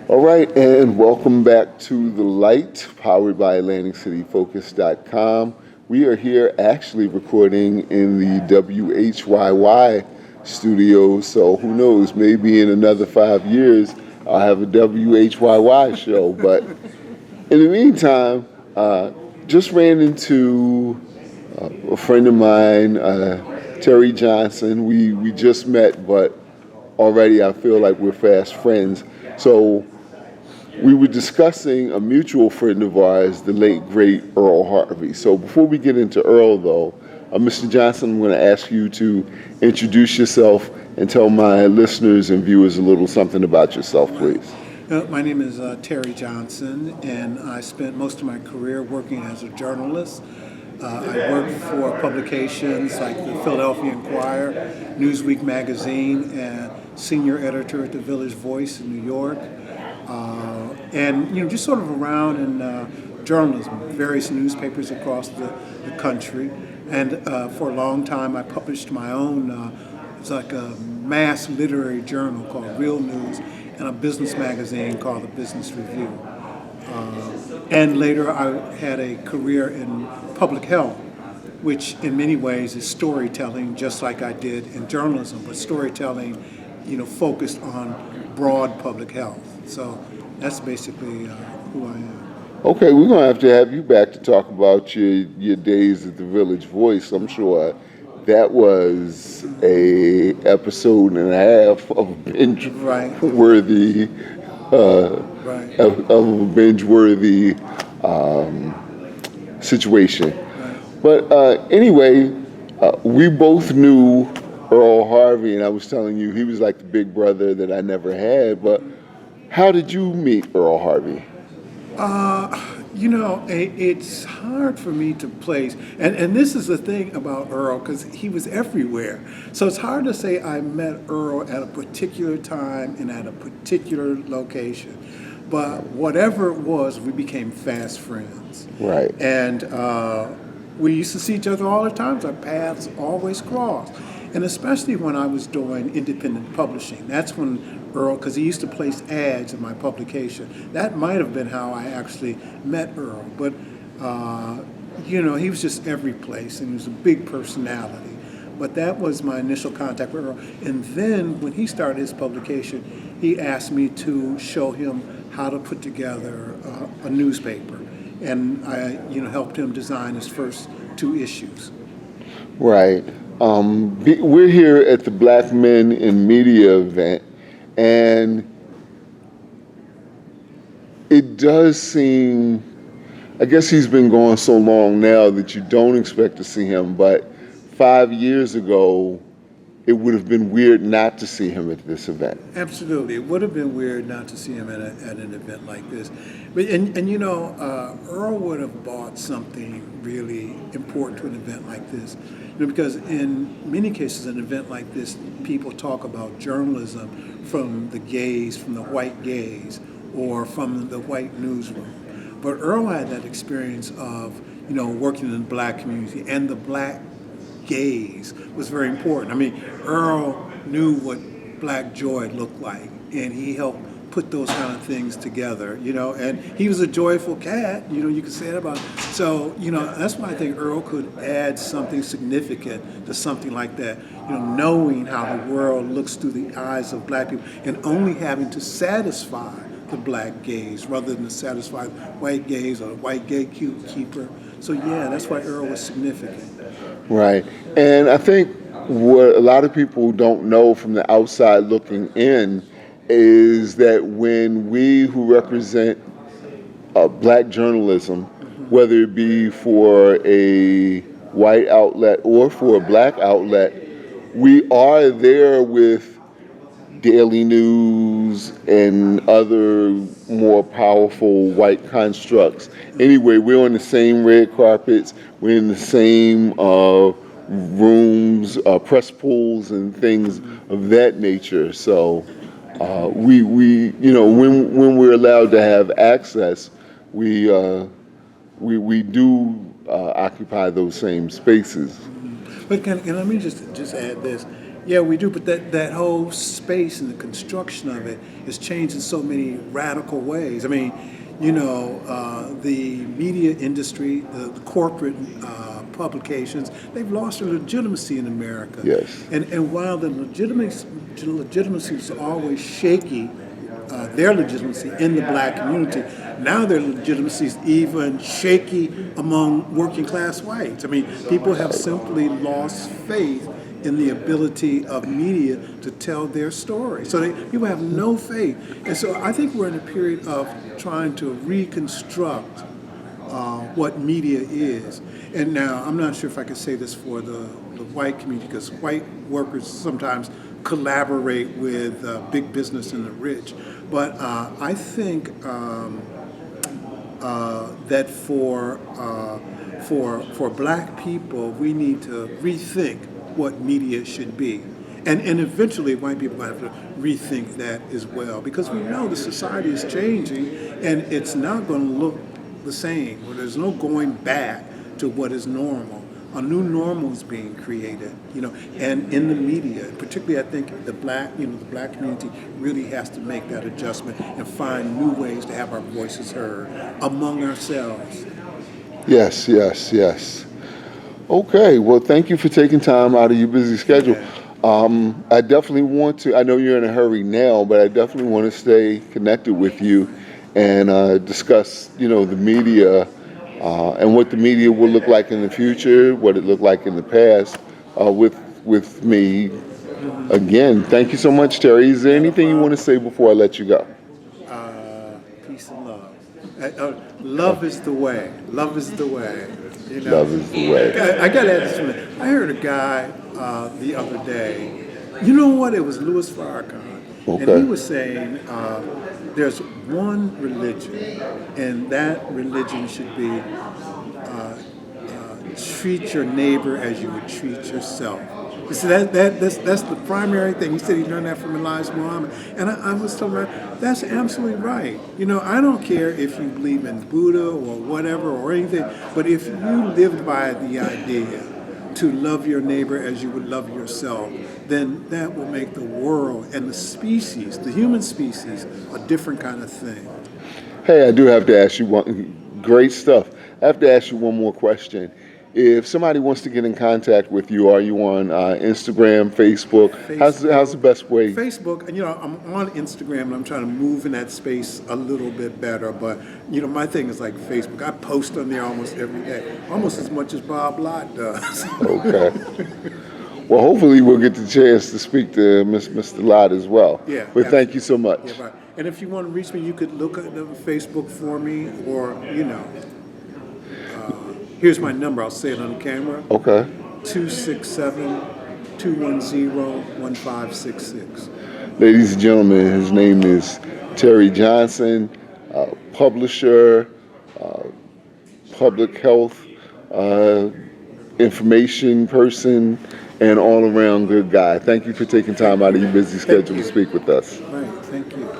All right, and welcome back to The Light, powered by AtlanticCityFocus.com. We are here actually recording in the WHYY studio, so who knows, maybe in another 5 years I'll have a WHYY show. But in the meantime, just ran into a friend of mine, Terry Johnson. We just met, but already I feel like we're fast friends. So we were discussing a mutual friend of ours, the late, great Earl Harvey. So before we get into Earl, though, Mr. Johnson, I'm going to ask you to introduce yourself and tell my listeners and viewers a little something about yourself, please. My name is Terry Johnson, and I spent most of my career working as a journalist. I worked for publications like the Philadelphia Inquirer, Newsweek magazine, and senior editor at the Village Voice in New York. And just sort of around in journalism, various newspapers across the country. And for a long time, I published my own. It's like a mass literary journal called Real News, and a business magazine called the Business Review. And later, I had a career in public health, which in many ways is storytelling, just like I did in journalism, but storytelling, focused on broad public health. So that's basically who I am. Okay, we're going to have you back to talk about your days at the Village Voice. I'm sure that was a episode and a half of a binge-worthy, of a binge-worthy situation. Right. But anyway, we both knew Earl Harvey, and I was telling you he was like the big brother that I never had. But how did you meet Earl Harvey? It's hard for me to place, and this is the thing about Earl, because he was everywhere. So it's hard to say I met Earl at a particular time and at a particular location. But whatever it was, we became fast friends. Right. And we used to see each other all the time. Our paths always crossed. And especially when I was doing independent publishing. That's when Earl, because he used to place ads in my publication. That might have been how I actually met Earl. But, he was just every place, and he was a big personality. But that was my initial contact with Earl. And then when he started his publication, he asked me to show him how to put together a newspaper. And I, helped him design his first 2 issues. Right. We're here at the Black Men in Media event, and it does seem, I guess he's been going so long now that you don't expect to see him, but 5 years ago, it would have been weird not to see him at this event. Absolutely. It would have been weird not to see him at an event like this. But Earl would have bought something really important to an event like this. Because in many cases, an event like this, people talk about journalism from the gaze, from the white gaze, or from the white newsroom. But Earl had that experience of, working in the black community, and the black gaze was very important. I mean, Earl knew what black joy looked like, and he helped put those kind of things together, and he was a joyful cat, you could say that about him. So, that's why I think Earl could add something significant to something like that, knowing how the world looks through the eyes of black people, and only having to satisfy the black gaze rather than to satisfy the white gaze or the white gatekeeper. So yeah, that's why Earl was significant. Right. And I think what a lot of people don't know from the outside looking in is that when we who represent black journalism, whether it be for a white outlet or for a black outlet, we are there with Daily News and other more powerful white constructs. Anyway, we're on the same red carpets, we're in the same rooms, press pools and things of that nature. So we when we're allowed to have access, we do occupy those same spaces. But can let me just add this. Yeah, we do, but that whole space and the construction of it is changed in so many radical ways. I mean, the media industry, the corporate publications, they've lost their legitimacy in America. Yes. And while the legitimacy is always shaky, their legitimacy in the black community, now their legitimacy is even shaky among working class whites. I mean, people have simply lost faith in the ability of media to tell their story. So people have no faith. And so I think we're in a period of trying to reconstruct what media is. And now, I'm not sure if I could say this for the white community, because white workers sometimes collaborate with big business and the rich. But I think that for black people, we need to rethink what media should be. And eventually white people have to rethink that as well, because we know the society is changing and it's not going to look the same, or there's no going back to what is normal. A new normal is being created, and in the media, particularly I think the black community really has to make that adjustment and find new ways to have our voices heard among ourselves. Yes, yes, yes. Okay, well, thank you for taking time out of your busy schedule. I definitely want to, I know you're in a hurry now, but I definitely want to stay connected with you and discuss, the media and what the media will look like in the future, what it looked like in the past with me. Again, thank you so much, Terry. Is there anything you want to say before I let you go? Peace and love. Love is the way. Love is the way. Love is the way. I got to add this one. I heard a guy the other day. You know what? It was Louis Farrakhan. Okay. And he was saying there's one religion, and that religion should be treat your neighbor as you would treat yourself. You see, that's the primary thing. He said he learned that from Elijah Muhammad. And I was telling him, that's absolutely right. I don't care if you believe in Buddha or whatever or anything, but if you live by the idea to love your neighbor as you would love yourself, then that will make the world and the species, the human species, a different kind of thing. Hey, I do have to ask you one, great stuff. I have to ask you one more question. If somebody wants to get in contact with you, are you on Instagram, Facebook? How's the best way? Facebook, I'm on Instagram and I'm trying to move in that space a little bit better. But, my thing is like Facebook. I post on there almost every day, almost as much as Bob Lott does. Okay. Well, hopefully we'll get the chance to speak to Mr. Lott as well. Yeah. But thank you so much. Yeah, right. And if you want to reach me, you could look at the Facebook for me, or, here's my number. I'll say it on the camera. Okay. 267-210-1566. Ladies and gentlemen, his name is Terry Johnson, publisher, public health information person, and all-around good guy. Thank you for taking time out of your busy schedule to speak with us. Right. Thank you.